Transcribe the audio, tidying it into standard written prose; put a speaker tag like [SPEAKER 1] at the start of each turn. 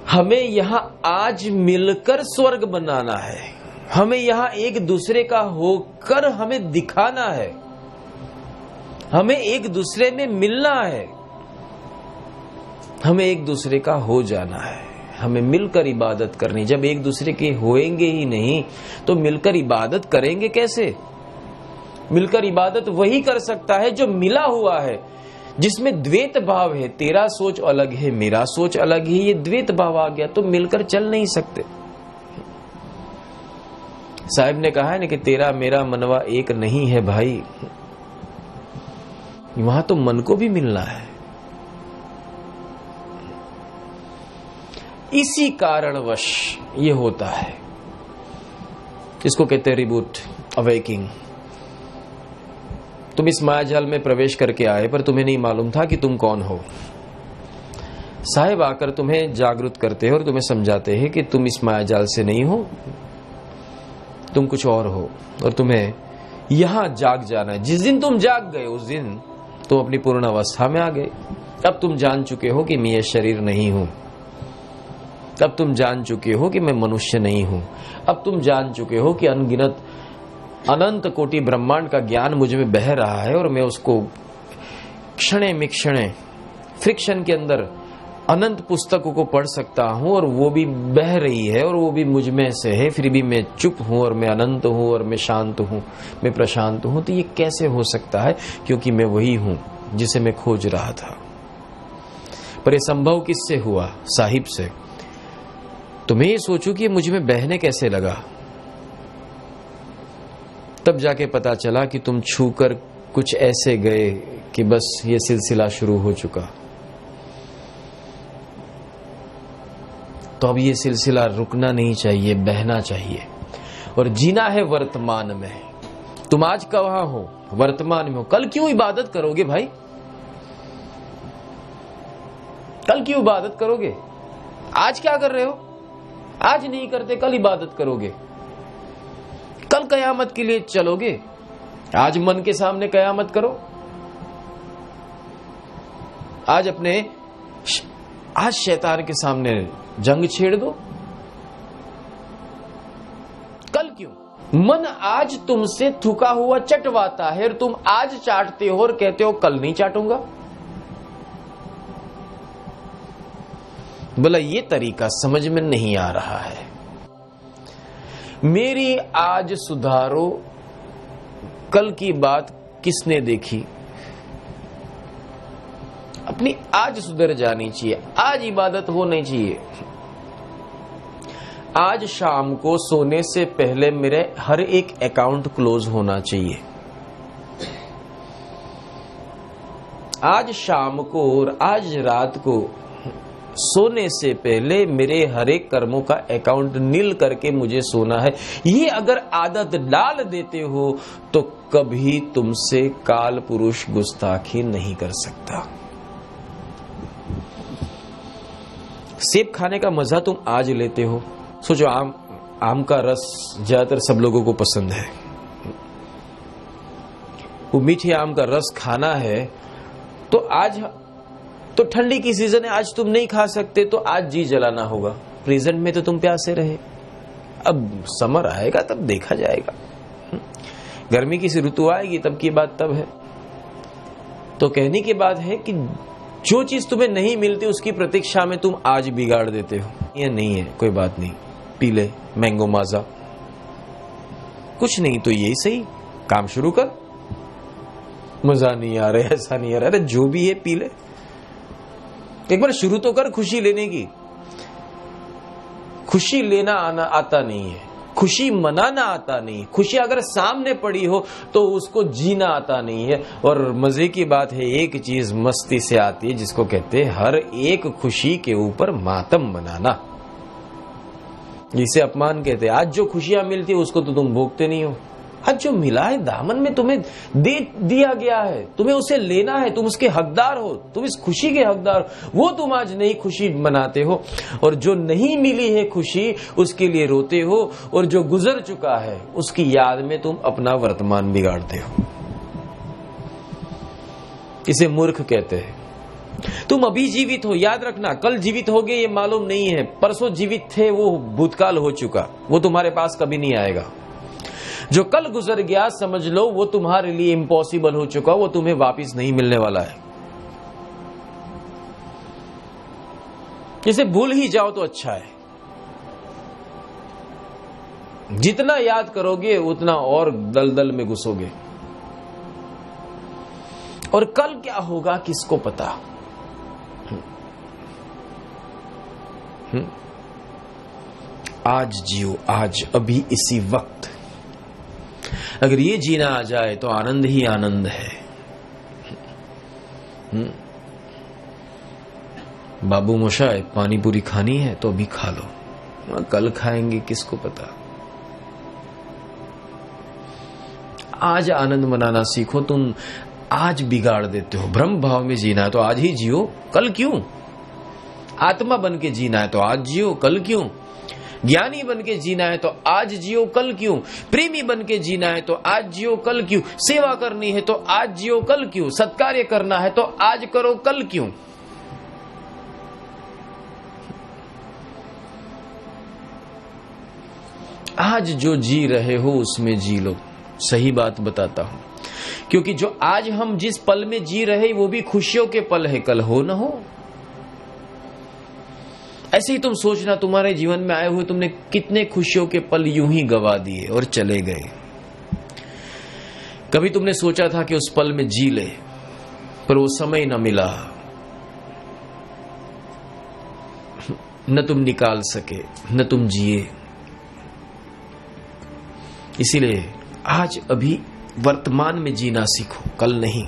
[SPEAKER 1] हमें यहाँ आज मिलकर स्वर्ग बनाना है, हमें यहाँ एक दूसरे का होकर हमें दिखाना है, हमें एक दूसरे में मिलना है, हमें एक दूसरे का हो जाना है, हमें मिलकर इबादत करनी। जब एक दूसरे के होएंगे ही नहीं तो मिलकर इबादत करेंगे कैसे? मिलकर इबादत वही कर सकता है जो मिला हुआ है, जिसमें द्वैत भाव है। तेरा सोच अलग है, मेरा सोच अलग है, ये द्वैत भाव आ गया तो मिलकर चल नहीं सकते। साहब ने कहा है ना कि तेरा मेरा मनवा एक नहीं है भाई, वहां तो मन को भी मिलना है। इसी कारणवश ये होता है, इसको कहते हैं रिबूट, अवेकिंग। तुम इस मायाजाल में प्रवेश करके आए पर तुम्हें नहीं मालूम था कि तुम कौन हो। साहिब आकर तुम्हें जागृत करते हैं और तुम्हें समझाते हैं कि तुम इस मायाजाल से नहीं हो, तुम कुछ और हो और तुम्हें यहां जाग जाना है। जिस दिन तुम जाग गए उस दिन तुम अपनी पूर्ण अवस्था में आ गए। अब तुम जान चुके हो कि मैं ये शरीर नहीं हूं, अब तुम जान चुके हो कि मैं मनुष्य नहीं हूं, अब तुम जान चुके हो कि अनगिनत अनंत कोटि ब्रह्मांड का ज्ञान मुझ में बह रहा है और मैं उसको क्षणे मिक्षणे फ्रिक्शन के अंदर अनंत पुस्तकों को पढ़ सकता हूं और वो भी बह रही है और वो भी मुझ में से है, फिर भी मैं चुप हूं और मैं अनंत हूं और मैं शांत हूं, मैं प्रशांत हूं। तो ये कैसे हो सकता है? क्योंकि मैं वही हूं जिसे मैं खोज रहा था। पर यह संभव किससे हुआ? साहिब से। तो मैं ये सोचूं कि मुझ में बहने कैसे लगा, तब जाके पता चला कि तुम छूकर कुछ ऐसे गए कि बस ये सिलसिला शुरू हो चुका। तो अब ये सिलसिला रुकना नहीं चाहिए, बहना चाहिए और जीना है वर्तमान में। तुम आज कहां हो? वर्तमान में हो। कल क्यों इबादत करोगे भाई? कल क्यों इबादत करोगे? आज क्या कर रहे हो? आज नहीं करते, कल इबादत करोगे। कल कयामत के लिए चलोगे, आज मन के सामने कयामत करो। आज शैतान के सामने जंग छेड़ दो। कल क्यों? मन आज तुमसे थुका हुआ चटवाता है और तुम आज चाटते हो और कहते हो कल नहीं चाटूंगा। बोला ये तरीका समझ में नहीं आ रहा है। मेरी आज सुधारो, कल की बात किसने देखी? अपनी आज सुधर जानी चाहिए, आज इबादत होनी चाहिए। आज शाम को सोने से पहले मेरे हर एक अकाउंट क्लोज होना चाहिए। आज शाम को और आज रात को सोने से पहले मेरे हर एक कर्मों का अकाउंट नील करके मुझे सोना है। ये अगर आदत डाल देते हो तो कभी तुमसे काल पुरुष गुस्ताखी नहीं कर सकता। सेब खाने का मजा तुम आज लेते हो। सोचो आम का रस ज्यादातर सब लोगों को पसंद है। वो मीठे आम का रस खाना है तो आज तो ठंडी की सीजन है, आज तुम नहीं खा सकते तो आज जी जलाना होगा। प्रेजेंट में तो तुम प्यासे रहे, अब समर आएगा तब देखा जाएगा, गर्मी की सी ऋतु आएगी तब की बात तब है। तो कहने की बात है कि जो चीज तुम्हें नहीं मिलती उसकी प्रतीक्षा में तुम आज बिगाड़ देते हो। ये नहीं है, कोई बात नहीं, पी ले मैंगो माजा, कुछ नहीं तो यही सही, काम शुरू कर। मजा नहीं आ रहा, ऐसा नहीं आ रहा, अरे जो भी है पी ले, एक बार शुरू तो कर खुशी लेने की। खुशी लेना आता नहीं है, खुशी मनाना आता नहीं। खुशी अगर सामने पड़ी हो तो उसको जीना आता नहीं है। और मजे की बात है, एक चीज मस्ती से आती है जिसको कहते हैं हर एक खुशी के ऊपर मातम मनाना, जिसे अपमान कहते हैं। आज जो खुशियां मिलती है उसको तो तुम भोगते नहीं हो। आज जो मिला है दामन में तुम्हें दे दिया गया है, तुम्हें उसे लेना है, तुम उसके हकदार हो, तुम इस खुशी के हकदार हो, वो तुम आज नई खुशी मनाते हो। और जो नहीं मिली है खुशी उसके लिए रोते हो, और जो गुजर चुका है उसकी याद में तुम अपना वर्तमान बिगाड़ते हो। इसे मूर्ख कहते हैं। तुम अभी जीवित हो, याद रखना, कल जीवित होगे ये मालूम नहीं है। परसों जीवित थे वो भूतकाल हो चुका, वो तुम्हारे पास कभी नहीं आएगा। जो कल गुजर गया समझ लो वो तुम्हारे लिए इम्पॉसिबल हो चुका, वो तुम्हें वापस नहीं मिलने वाला है। इसे भूल ही जाओ तो अच्छा है। जितना याद करोगे उतना और दलदल में घुसोगे, और कल क्या होगा किसको पता। आज जियो, आज, अभी, इसी वक्त। अगर ये जीना आ जाए तो आनंद ही आनंद है। बाबू मोशाय, पानी पूरी खानी है तो अभी खा लो, कल खाएंगे किसको पता। आज आनंद मनाना सीखो। तुम आज बिगाड़ देते हो। ब्रह्म भाव में जीना है तो आज ही जियो, कल क्यों। आत्मा बन के जीना है तो आज जियो, कल क्यों। ज्ञानी बन के जीना है तो आज जियो, कल क्यों। प्रेमी बन के जीना है तो आज जियो, कल क्यों। सेवा करनी है तो आज जियो, कल क्यों। सत्कार्य करना है तो आज करो, कल क्यों। आज जो जी रहे हो उसमें जी लो। सही बात बताता हूं, क्योंकि जो आज हम जिस पल में जी रहे वो भी खुशियों के पल है, कल हो न हो। ऐसे ही तुम सोचना, तुम्हारे जीवन में आए हुए तुमने कितने खुशियों के पल यूं ही गवा दिए और चले गए। कभी तुमने सोचा था कि उस पल में जी ले, पर वो समय न मिला, न तुम निकाल सके, न तुम जिए। इसीलिए आज, अभी, वर्तमान में जीना सीखो, कल नहीं।